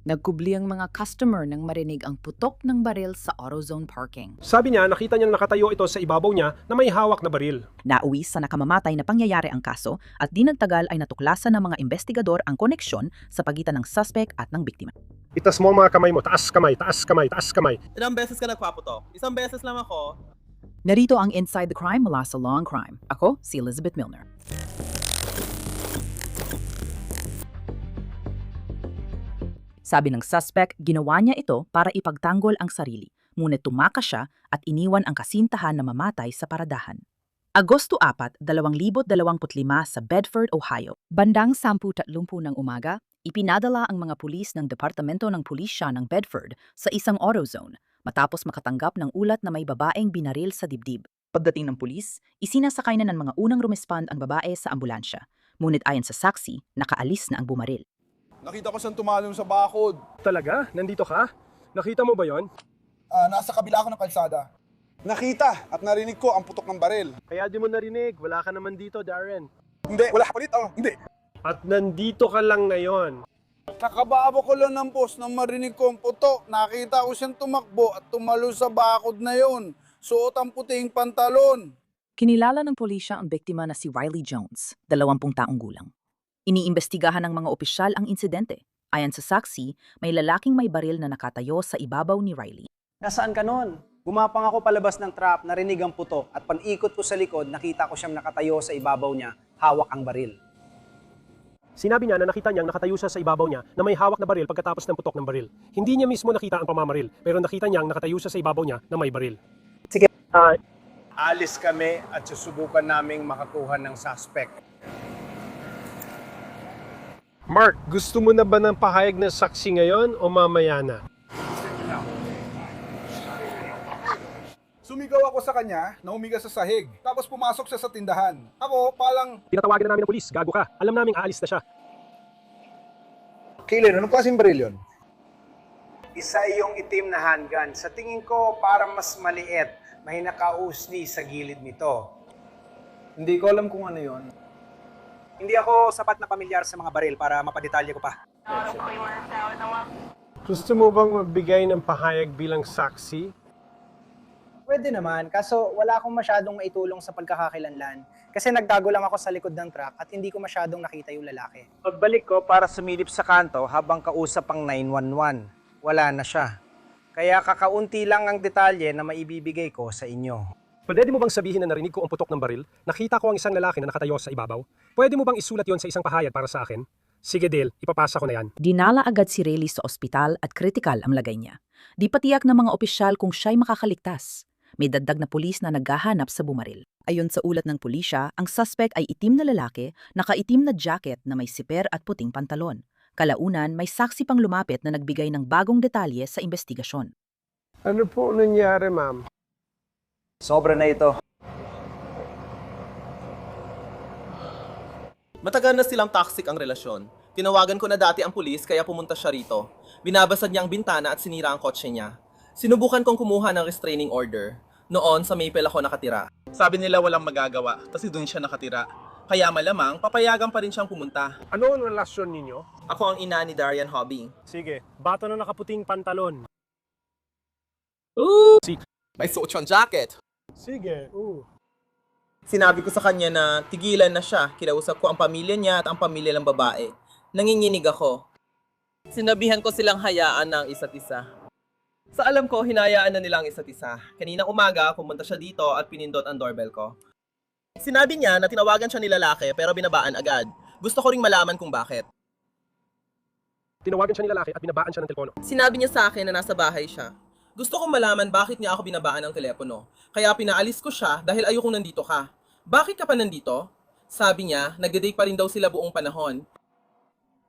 Nagkubli ang mga customer nang marinig ang putok ng baril sa AutoZone parking. Sabi niya, nakita niyang nakatayo ito sa ibabaw niya na may hawak na baril. Nauwi sa nakamamatay na pangyayari ang kaso at di nagtagal ay natuklasan ng mga investigador ang koneksyon sa pagitan ng suspect at ng biktima. Itas mo ang mga kamay mo, taas kamay, taas kamay, taas kamay. Ilang beses ka nagpaputok? Isang beses lang ako. Narito ang Inside the Crime mula sa Law and Crime. Ako, si Elizabeth Milner. Sabi ng suspect, ginawa niya ito para ipagtanggol ang sarili, ngunit tumakas siya at iniwan ang kasintahan na mamatay sa paradahan. Agosto 4, 2025 sa Bedford, Ohio. Bandang 10:30 ng umaga, ipinadala ang mga pulis ng Departamento ng Pulisya ng Bedford sa isang AutoZone matapos makatanggap ng ulat na may babaeng binaril sa dibdib. Pagdating ng pulis, isinasakay na ng mga unang rumespond ang babae sa ambulansya, ngunit ayon sa saksi, nakaalis na ang bumaril. Nakita ko siyang tumalong sa bakod. Talaga? Nandito ka? Nakita mo ba yon? Nasa kabila ako ng kalsada. Nakita at narinig ko ang putok ng baril. Kaya di mo narinig, wala ka naman dito, Darren. Hindi, wala ka pa dito. Hindi. At nandito ka lang ngayon. Nakababa ko lang ng post nang marinig ko ang putok. Nakita ko siyang tumakbo at tumalo sa bakod na yon. Suot ang puting pantalon. Kinilala ng pulisya ang biktima na si Riley Jones, 20 taong gulang. Iniimbestigahan ng mga opisyal ang insidente. Ayon sa saksi, may lalaking may baril na nakatayo sa ibabaw ni Riley. Nasaan ka nun? Gumapang ako palabas ng trap, narinig ang putok at panikot ko sa likod, nakita ko siyang nakatayo sa ibabaw niya, hawak ang baril. Sinabi niya na nakita niyang nakatayo siya sa ibabaw niya na may hawak na baril pagkatapos ng putok ng baril. Hindi niya mismo nakita ang pamamaril, pero nakita niyang nakatayo siya sa ibabaw niya na may baril. Sige. Alis kami at susubukan naming makakuha ng suspect. Mark, gusto mo na ba ng pahayag ng saksi ngayon o mamaya na? Sumigaw ako sa kanya na humiga sa sahig. Tapos pumasok siya sa tindahan. Ako, palang... Tinatawagan na namin ng pulis, gago ka. Alam namin aalis na siya. Kailan, anong klaseng baril yun? Isa yung itim na handgun. Sa tingin ko, para mas maliit, may nakausli sa gilid nito. Hindi ko alam kung ano yun. Hindi ako sapat na pamilyar sa mga baril para mapadetalye ko pa. Gusto mo bang magbigay ng pahayag bilang saksi? Pwede naman, kaso wala akong masyadong maitulong sa pagkakakilanlan kasi nagtago lang ako sa likod ng truck at hindi ko masyadong nakita yung lalaki. Pagbalik ko para sumilip sa kanto habang kausap ang 911. Wala na siya. Kaya kakaunti lang ang detalye na maibibigay ko sa inyo. Pwede mo bang sabihin na narinig ko ang putok ng baril? Nakita ko ang isang lalaki na nakatayo sa ibabaw? Pwede mo bang isulat yon sa isang pahayag para sa akin? Sige Dale, ipapasa ko na yan. Dinala agad si Riley sa ospital at kritikal ang lagay niya. Di patiyak ng mga opisyal kung siya'y makakaligtas. May dagdag na pulis na naghahanap sa bumaril. Ayon sa ulat ng pulisya, ang suspect ay itim na lalaki, nakaitim na jacket na may siper at puting pantalon. Kalaunan, may saksi pang lumapit na nagbigay ng bagong detalye sa investigasyon. Ano po nangyari, ma'am? Sobra na ito. Matagal na silang toxic ang relasyon. Tinawagan ko na dati ang pulis kaya pumunta siya rito. Binabasad niya ang bintana at sinira ang kotse niya. Sinubukan kong kumuha ng restraining order. Noon, sa Maple ako nakatira. Sabi nila walang magagawa, kasi doon siya nakatira. Kaya malamang, papayagan pa rin siyang pumunta. Ano ang relasyon ninyo? Ako ang ina ni Darian Hobby. Sige, bata na nakaputing pantalon. May suot siyang jacket. Sige, Sinabi ko sa kanya na tigilan na siya. Kinausap ko ang pamilya niya at ang pamilya ng babae. Nanginginig ako. Sinabihan ko silang hayaan ng isa't isa. Sa alam ko, hinayaan na nila ang isa't isa. Kaninang umaga, pumunta siya dito at pinindot ang doorbell ko. Sinabi niya na tinawagan siya ni lalaki pero binabaan agad. Gusto ko ring malaman kung bakit. Tinawagan siya ni lalaki at binabaan siya ng telepono. Sinabi niya sa akin na nasa bahay siya. Gusto kong malaman bakit niya ako binabaan ng telepono. Kaya pinaalis ko siya dahil ayokong nandito ka. Bakit ka pa nandito? Sabi niya, nagde-date pa rin daw sila buong panahon.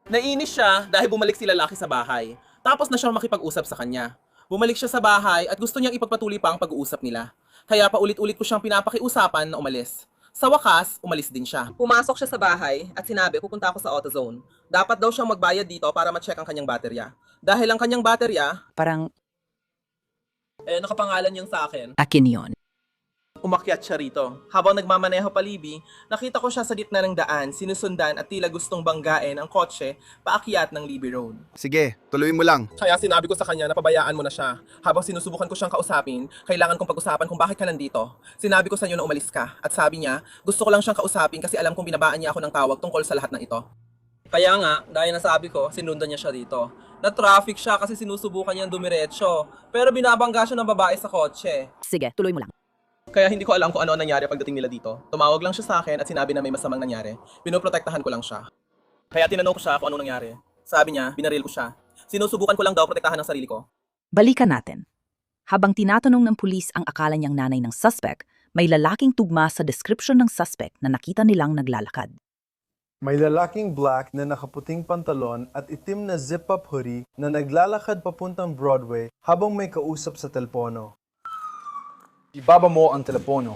Nainis siya dahil bumalik si lalaki sa bahay. Tapos na siyang makipag-usap sa kanya. Bumalik siya sa bahay at gusto niyang ipagpatuloy pa ang pag-uusap nila. Kaya paulit-ulit ko siyang pinapakiusapan na umalis. Sa wakas, umalis din siya. Pumasok siya sa bahay at sinabi, pupunta ako sa AutoZone. Dapat daw siyang magbayad dito para ma-check ang kanyang baterya. Dahil ang kanyang baterya, Parang nakapangalan niyang sa akin. akin yon. Umakyat siya rito. Habang nagmamaneho pa Libby, nakita ko siya sa gitna ng daan, sinusundan at tila gustong banggain ang kotse paakyat ng Libby Road. Sige, tuloy mo lang. Kaya sinabi ko sa kanya na pabayaan mo na siya. Habang sinusubukan ko siyang kausapin, kailangan kong pag-usapan kung bakit ka nandito. Sinabi ko sa iyo na umalis ka at sabi niya, gusto ko lang siyang kausapin kasi alam kong binabaan niya ako ng tawag tungkol sa lahat ng ito. Kaya nga, dahil nasabi ko, sinundan niya siya dito. Na-traffic siya kasi sinusubukan niyang dumiretso. Pero binabangga siya ng babae sa kotse. Sige, tuloy mo lang. Kaya hindi ko alam kung ano ang nangyari pagdating nila dito. Tumawag lang siya sa akin at sinabi na may masamang nangyari. Pinoprotektahan ko lang siya. Kaya tinanong ko siya kung ano nangyari. Sabi niya, binaril ko siya. Sinusubukan ko lang daw protektahan ang sarili ko. Balikan natin. Habang tinatanong ng pulis ang akala niyang nanay ng suspect, may lalaking tugma sa description ng suspect na nakita nilang naglalakad. May lalaking black na nakaputing pantalon at itim na zip-up hoodie na naglalakad papuntang Broadway habang may kausap sa telepono. Ibaba mo ang telepono.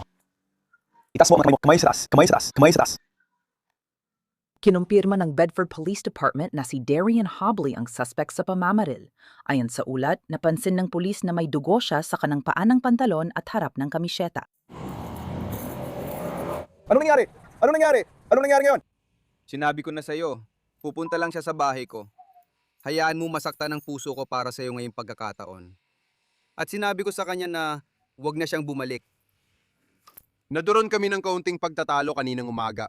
Itas mo ang kamay sa taas, kamay sa taas, kamay sa taas. Kinumpirma ng Bedford Police Department na si Darian Hobley ang suspect sa pamamaril. Ayon sa ulat, napansin ng pulis na may dugo siya sa kanang paa ng pantalon at harap ng kamisyeta. Ano nangyari? Ano nangyari? Ano nangyari ngayon? Sinabi ko na sa'yo, pupunta lang siya sa bahay ko. Hayaan mo masaktan ang puso ko para sa'yo ngayong pagkakataon. At sinabi ko sa kanya na huwag na siyang bumalik. Naduron kami ng kaunting pagtatalo kaninang umaga.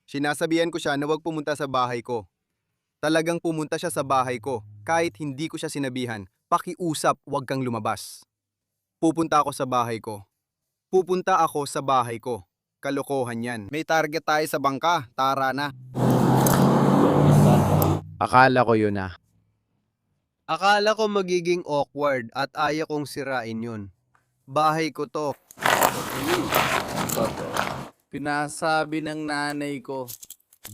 Sinasabihan ko siya na huwag pumunta sa bahay ko. Talagang pumunta siya sa bahay ko, kahit hindi ko siya sinabihan. Pakiusap, huwag kang lumabas. Pupunta ako sa bahay ko. Pupunta ako sa bahay ko. Kalokohan yan. May target tayo sa bangka. Tara na. Akala ko yun ah. Akala ko magiging awkward at ayaw kong sirain yun. Bahay ko to. Pinasabi ng nanay ko,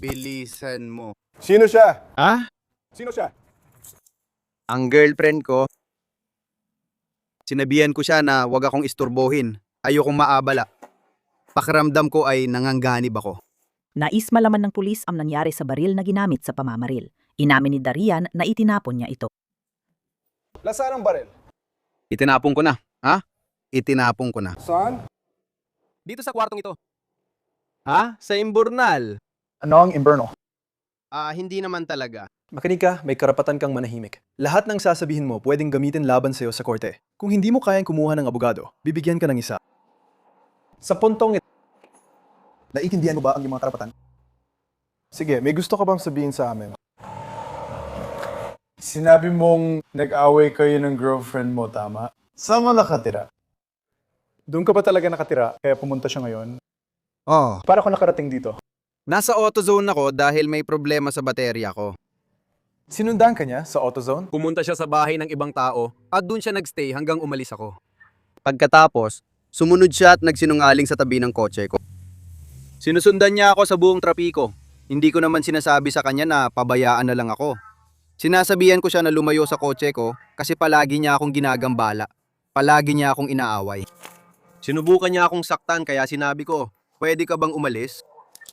bilisan mo. Sino siya? Ah? Sino siya? Ang girlfriend ko, sinabihan ko siya na huwag akong isturbohin. Ayokong maabala. Pakiramdam ko ay nanganganib ako. Nais malaman ng pulis ang nangyari sa baril na ginamit sa pamamaril. Inamin ni Darian na itinapon niya ito. Nasaan ang baril? Itinapon ko na. Ha? Itinapon ko na. Saan? Dito sa kwartong ito. Ha? Sa imburnal? Ano ang imberno? Hindi naman talaga. Makinig ka, may karapatan kang manahimik. Lahat ng sasabihin mo pwedeng gamitin laban sa'yo sa korte. Kung hindi mo kayang kumuha ng abogado, bibigyan ka ng isa. Sa puntong ito, naiintindihan mo ba ang iyong mga karapatan? Sige, may gusto ka bang sabihin sa amin? Sinabi mong nag-away kayo ng girlfriend mo, tama? Saan mo nakatira? Doon ka ba talaga nakatira, kaya pumunta siya ngayon? Oh. Para ko nakarating dito. Nasa AutoZone ako dahil may problema sa baterya ko. Sinundan ka niya sa AutoZone? Pumunta siya sa bahay ng ibang tao at doon siya nagstay hanggang umalis ako. Pagkatapos, sumunod siya at nagsinungaling sa tabi ng kotse ko. Sinusundan niya ako sa buong trapiko. Hindi ko naman sinasabi sa kanya na pabayaan na lang ako. Sinasabihan ko siya na lumayo sa kotse ko kasi palagi niya akong ginagambala. Palagi niya akong inaaway. Sinubukan niya akong saktan kaya sinabi ko, pwede ka bang umalis?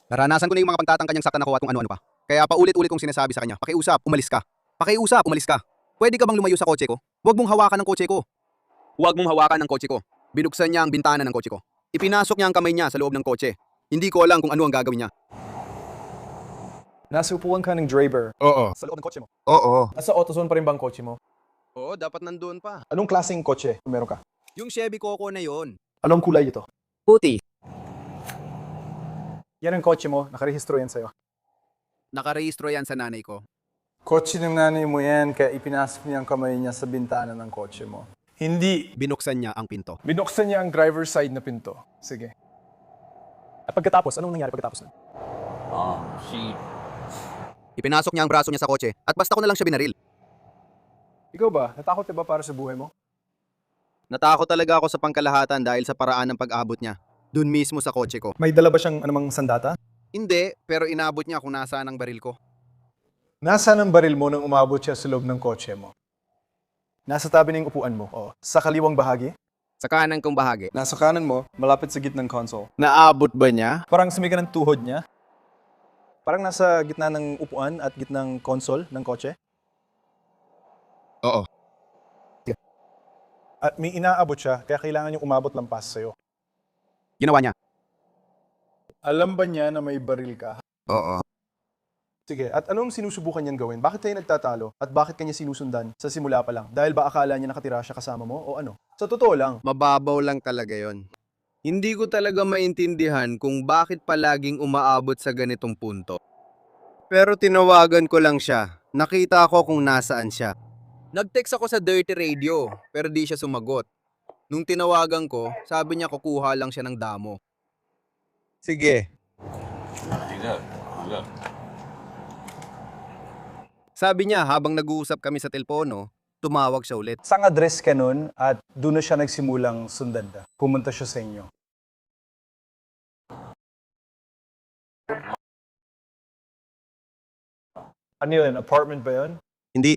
Naranasan ko na yung mga pagtatang kanyang saktan ako at kung ano-ano pa. Kaya paulit-ulit kong sinasabi sa kanya, pakiusap, umalis ka. Pakiusap, umalis ka. Pwede ka bang lumayo sa kotse ko? Huwag mong hawakan ng kotse ko. Huwag mong hawakan ng kotse ko. Binuksan niya ang bintana ng kotse ko. Ipinasok niya ang kamay niya sa loob ng kotse. Hindi ko alam kung ano ang gagawin niya. Nasa upuan ka ng driver. Oo. Sa loob ng kotse mo. Oo. Nasa AutoZone pa rin ba ang kotse mo? Oo, dapat nandoon pa. Anong klaseng kotse kung meron ka? Yung Chevy Coco na yon. Anong kulay ito? Puti. Yan ang kotse mo, nakarehistro yan sa'yo. Nakarehistro yan sa nanay ko. Kotse ng nanay mo yan, kaya ipinasok niya ang kamay niya sa bintana ng kotse mo. Hindi. Binuksan niya ang pinto. Binuksan niya ang driver's side na pinto. Sige. At pagkatapos, anong nangyari pagkatapos nun? Ipinasok niya ang braso niya sa kotse at basta ko na lang siya binaril. Ikaw ba? Natakot ka ba para sa buhay mo? Natakot talaga ako sa pangkalahatan dahil sa paraan ng pag-abot niya. Doon mismo sa kotse ko. May dala ba siyang anumang sandata? Hindi, pero inabot niya kung nasaan ang baril ko. Nasaan ang baril mo nang umabot siya sa loob ng kotse mo? Nasa tabi ng upuan mo. O, sa kaliwang bahagi? Sa kanan kong bahagi. Nasa kanan mo, malapit sa gitnang console. Naabot ba niya? Parang sumika ng tuhod niya. Parang nasa gitna ng upuan at gitnang console ng kotse. Oo. At may inaabot siya, kaya kailangan yung umabot lampas sa'yo. Ginawa niya. Alam ba niya na may baril ka? Oo. Sige, at anong sinusubukan niyang gawin? Bakit kayo nagtatalo? At bakit kanya sinusundan sa simula pa lang? Dahil ba akala niya nakatira siya kasama mo o ano? Sa totoo lang. Mababaw lang talaga yon. Hindi ko talaga maintindihan kung bakit palaging umaabot sa ganitong punto. Pero tinawagan ko lang siya. Nakita ko kung nasaan siya. Nag-text ako sa dirty radio, pero di siya sumagot. Nung tinawagan ko, sabi niya kukuha lang siya ng damo. Sige. Sabi niya habang nag-uusap kami sa telepono, tumawag siya ulit. Sang address ka nun at doon na siya nagsimulang sundan ka. Pumunta siya sa inyo. Ano yun? Apartment ba yun? Hindi.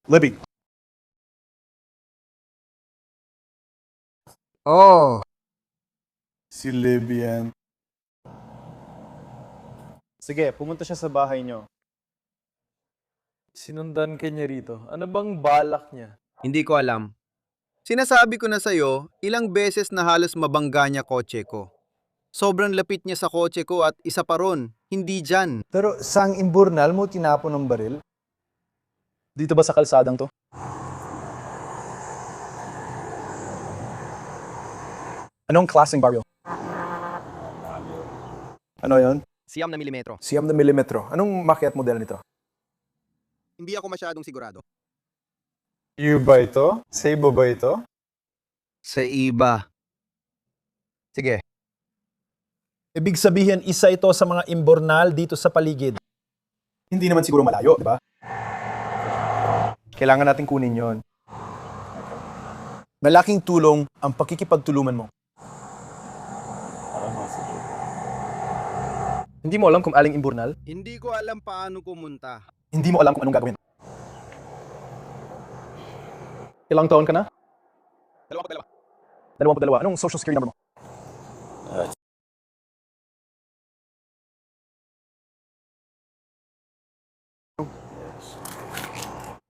Libby. Oh. Si Libby yan. Sige, pumunta siya sa bahay niyo. Sinundan ka niya rito. Ano bang balak niya? Hindi ko alam. Sinasabi ko na sa'yo, ilang beses na halos mabangga niya kotse ko. Sobrang lapit niya sa kotse ko at isa pa ron, hindi dyan. Pero sang imburnal mo tinapon ng baril? Dito ba sa kalsadang to? Anong klaseng baril? Ano yon? Siyam na milimetro. Siyam na milimetro. Anong market model nito? Hindi ako masyadong sigurado. You ba ito? Sabo ba ito? Sa iba. Sige. Ibig sabihin, isa ito sa mga imbornal dito sa paligid. Hindi naman siguro malayo, di ba? Kailangan natin kunin yon. Malaking tulong ang pakikipagtulungan mo. Hindi mo alam kung aling imbornal? Hindi ko alam paano pumunta. Hindi mo alam kung anong gagawin. Ilang taon ka na? 22. Anong social security number mo?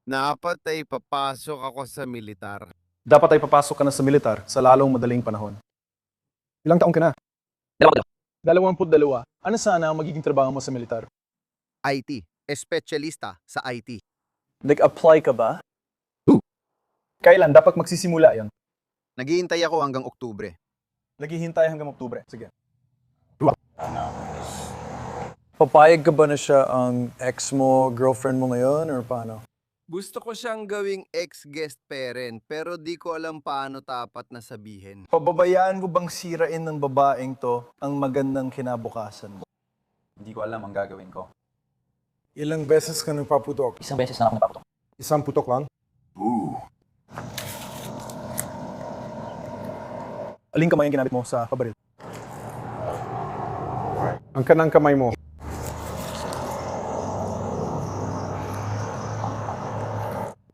Dapat ay papasok ako sa militar. Dapat ay papasok ka na sa militar sa lalong madaling panahon. Ilang taon ka na? 22. Ano sana ang magiging trabaho mo sa militar? IT. Espesyalista sa IT. Nag-apply ka ba? Kailan? Dapat magsisimula yon. Naghihintay ako hanggang Oktubre. Naghihintay hanggang Oktubre. Sige. Papayag ka ba na siya ang ex mo, girlfriend mo ngayon, or paano? Gusto ko siyang gawing ex-guest parent pero di ko alam paano tapat na sabihin. Pababayaan mo bang sirain ng babaeng to ang magandang kinabukasan mo? Hindi ko alam ang gagawin ko. Ilang beses ka nagpaputok? Isang beses na ako napaputok. Isang putok lang? Aling kamay ang ginamit mo sa pabaril? Ang kanang kamay mo.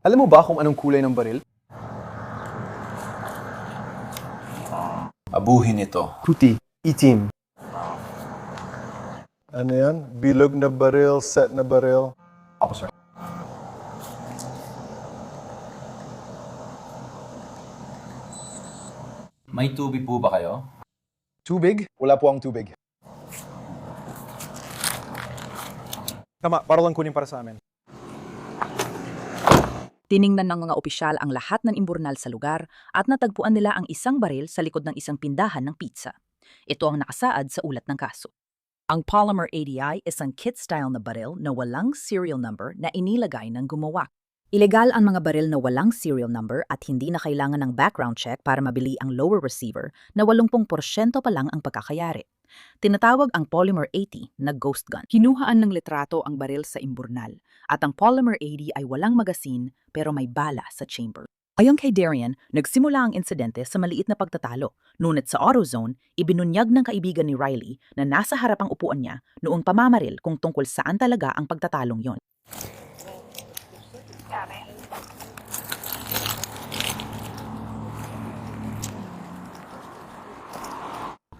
Alam mo ba kung anong kulay ng baril? Abuhin ito. Puti. Itim. Ano yan? Bilog na baril, set na baril. Officer. May tubig po ba kayo? Tubig? Wala po ang tubig. Tama, para lang kunin para sa amin. Tiningnan ng mga opisyal ang lahat ng imburnal sa lugar at natagpuan nila ang isang baril sa likod ng isang pindahan ng pizza. Ito ang nakasaad sa ulat ng kaso. Ang Polymer 80i isang kit-style na baril na walang serial number na inilagay ng gumawa. Ilegal ang mga baril na walang serial number at hindi na kailangan ng background check para mabili ang lower receiver na 80% pa lang ang pagkakayari. Tinatawag ang Polymer 80 na ghost gun. Kinuhaan ng litrato ang baril sa imburnal at ang Polymer 80 ay walang magasin pero may bala sa chamber. Ayon kay Darian, nagsimula ang insidente sa maliit na pagtatalo. Ngunit sa AutoZone, ibinunyag ng kaibigan ni Riley na nasa harapang upuan niya noong pamamaril kung tungkol saan talaga ang pagtatalong yon.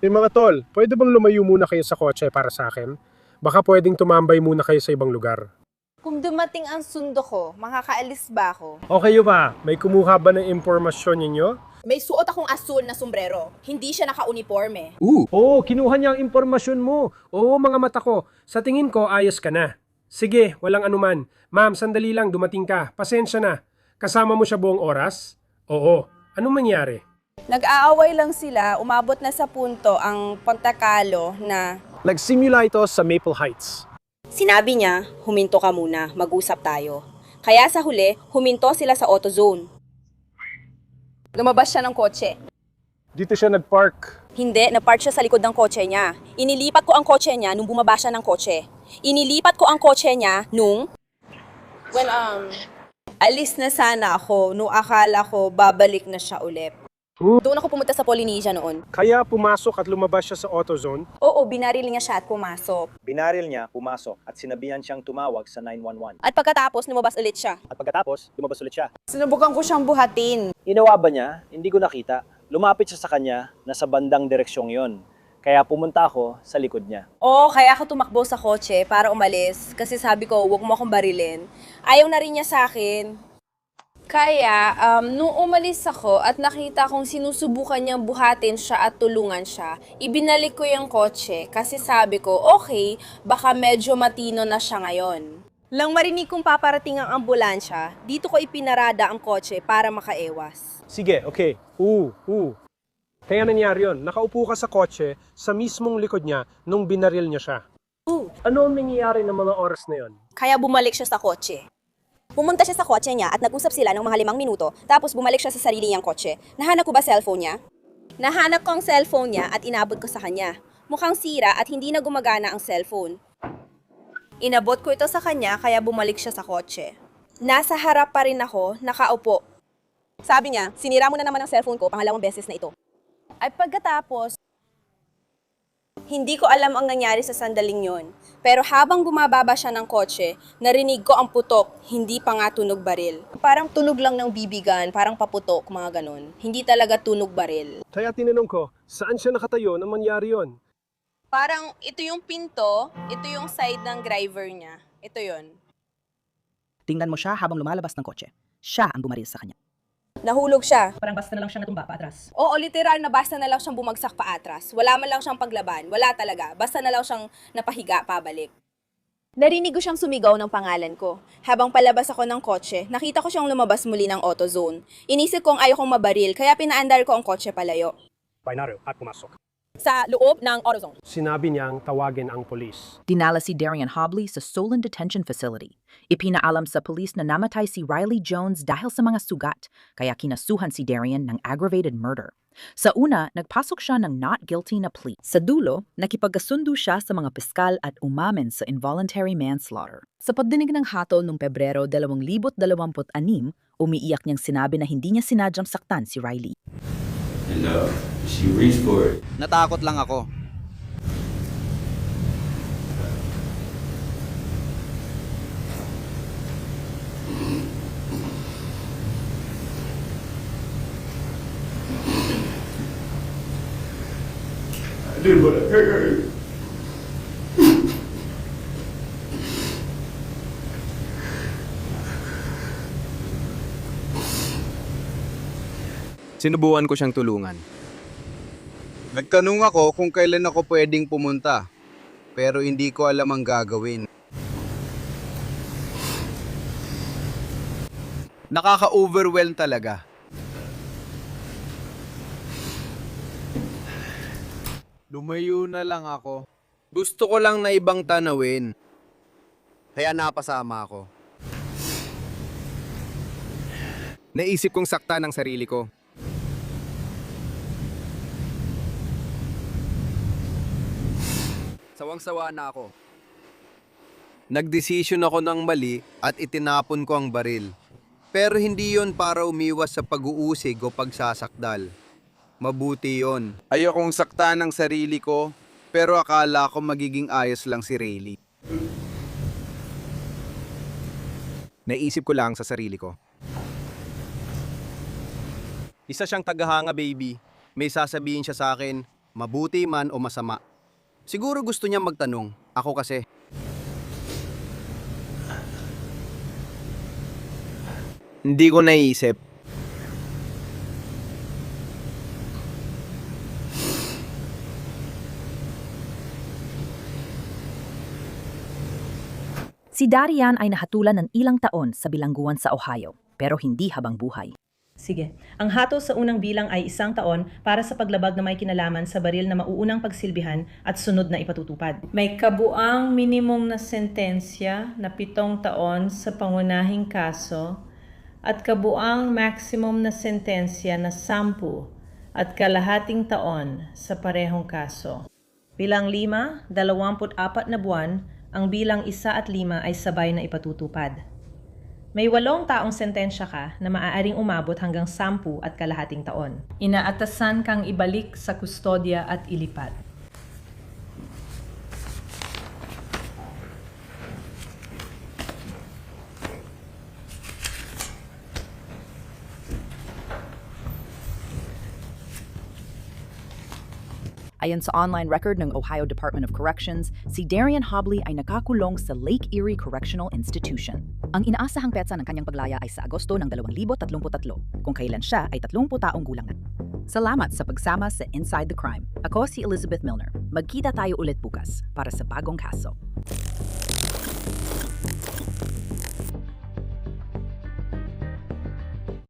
Mga tol, pwede bang lumayo muna kayo sa kotse para sa akin? Baka pwedeng tumambay muna kayo sa ibang lugar. Kung dumating ang sundo ko, makakaalis ba ako? O kayo ba? May kumuha ba ng impormasyon ninyo? May suot akong asul na sombrero. Hindi siya naka-uniforme. Oo, kinuha niya ang impormasyon mo. Oo, mga mata ko. Sa tingin ko, ayos ka na. Sige, walang anuman. Ma'am, sandali lang, dumating ka. Pasensya na. Kasama mo siya buong oras? Oo. Anong mangyari? Nag-aaway lang sila, umabot na sa punto ang pagtakalo na Nagsimula ito sa Maple Heights. sinabi niya, huminto ka muna, mag-usap tayo. Kaya sa huli, huminto sila sa AutoZone. Lumabas siya ng kotse. Dito siya nag-park. Hindi, napark siya sa likod ng kotse niya. Inilipat ko ang kotse niya nung bumaba siya ng kotse. Inilipat ko ang kotse niya nung... alis na sana ako nung akala ko babalik na siya ulit. Doon ako pumunta sa Polynesia noon. Kaya pumasok at lumabas siya sa AutoZone. Oo, binaril niya siya at pumasok. Binaril niya, pumasok, at sinabihan siyang tumawag sa 911. At pagkatapos, lumabas ulit siya. At pagkatapos, lumabas ulit siya. Sinubukan ko siyang buhatin. Inawa ba niya? Hindi ko nakita. Lumapit siya sa kanya na sa bandang direksyong yon. Kaya pumunta ako sa likod niya. Oo, kaya ako tumakbo sa kotse para umalis. Kasi sabi ko, huwag mo akong barilin. Ayaw na rin niya sa akin. Kaya, nung umalis ako at nakita kong sinusubukan niyang buhatin siya at tulungan siya, ibinalik ko yung kotse kasi sabi ko, okay, baka medyo matino na siya ngayon. Lang marinig kong paparating ang ambulansya, dito ko ipinarada ang kotse para makaewas. Sige, okay. Kaya nangyari yun. Nakaupo ka sa kotse sa mismong likod niya nung binaril niya siya. Ano ang nangyayari ng mga oras na yon? Kaya bumalik siya sa kotse. Pumunta siya sa kotse niya at nag-usap sila ng mga 5 minuto, tapos bumalik siya sa sarili niyang kotse. Nahanap ko ba cellphone niya? Nahanap ko ang cellphone niya at inabot ko sa kanya. Mukhang sira at hindi na gumagana ang cellphone. Inabot ko ito sa kanya kaya bumalik siya sa kotse. Nasa harap pa rin ako, nakaupo. Sabi niya, sinira mo na naman ang cellphone ko, pangalawang beses na ito. Ay pagkatapos, hindi ko alam ang nangyari sa sandaling yon. Pero habang bumababa siya ng kotse, narinig ko ang putok, hindi pa nga tunog baril. Parang tunog lang ng bibigan, parang paputok, mga ganon. Hindi talaga tunog baril. Kaya tinanong ko, saan siya nakatayo nang mangyari yon? Parang ito yung pinto, ito yung side ng driver niya. Ito yon. Tingnan mo siya habang lumalabas ng kotse. Siya ang bumaril sa kanya. Nahulog siya. Parang basta na lang siya natumba paatras. Oo, literal na basta na lang siyang bumagsak paatras. Wala man lang siyang paglaban. Wala talaga. Basta na lang siyang napahiga pabalik. Narinig ko siyang sumigaw ng pangalan ko. Habang palabas ako ng kotse, nakita ko siyang lumabas muli ng AutoZone. Inisip kong ayaw kong mabaril, kaya pinaandar ko ang kotse palayo. Binaril at pumasok. Sa loob ng AutoZone. Sinabi niyang tawagin ang polis. Dinala si Darian Hobley sa Solon Detention Facility. Ipinaalam sa pulis na namatay si Riley Jones dahil sa mga sugat, kaya kinasuhan si Darian ng aggravated murder. Sa una, nagpasok siya ng not guilty na plea. Sa dulo, nakipagkasundo siya sa mga piskal at umamin sa involuntary manslaughter. Sa pagdinig ng hatol noong Pebrero 2026, umiiyak niyang sinabi na hindi niya sinadyang saktan si Riley. And she reached for it. Natakot lang ako. I didn't want to hurt her. Sinubukan ko siyang tulungan. Nagtanong ako kung kailan ako pwedeng pumunta, pero hindi ko alam ang gagawin. Nakaka-overwhelm talaga. Lumayo na lang ako. Gusto ko lang na ibang tanawin. Kaya napasama ako. Naisip kong sakta ng sarili ko. Sawang-sawa na ako. Nagdesisyon ako ng mali at itinapon ko ang baril. Pero hindi yon para umiwas sa pag-uusig o pagsasakdal. Mabuti yon. Ayokong sakta ng sarili ko, pero akala ko magiging ayos lang si Rayleigh. Naisip ko lang sa sarili ko. Isa siyang tagahanga, baby. May sasabihin siya sa akin, mabuti man o masama. Siguro gusto niya magtanong. Ako kasi. Hindi ko naisip. Si Darian ay nahatulan ng ilang taon sa bilangguan sa Ohio, pero hindi habang buhay. Sige. Ang hatol sa unang bilang ay 1 taon para sa paglabag na may kinalaman sa baril na mauunang pagsilbihan at sunod na ipatutupad. May kabuang minimum na sentensya na 7 taon sa pangunahing kaso at kabuang maximum na sentensya na 10 at kalahating taon sa parehong kaso. Bilang 5, 24 na buwan, ang bilang 1 at 5 ay sabay na ipatutupad. May 8 taong sentensya ka na maaaring umabot hanggang 10 at kalahating taon. Inaatasan kang ibalik sa kustodya at ilipat. Ayon sa online record ng Ohio Department of Corrections, si Darian Hobley ay nakakulong sa Lake Erie Correctional Institution. Ang inaasahang petsa ng kanyang paglaya ay sa Agosto ng 2033, kung kailan siya ay 30 taong gulang na. Salamat sa pagsama sa Inside the Crime. Ako si Elizabeth Milner. Magkita tayo ulit bukas para sa bagong kaso.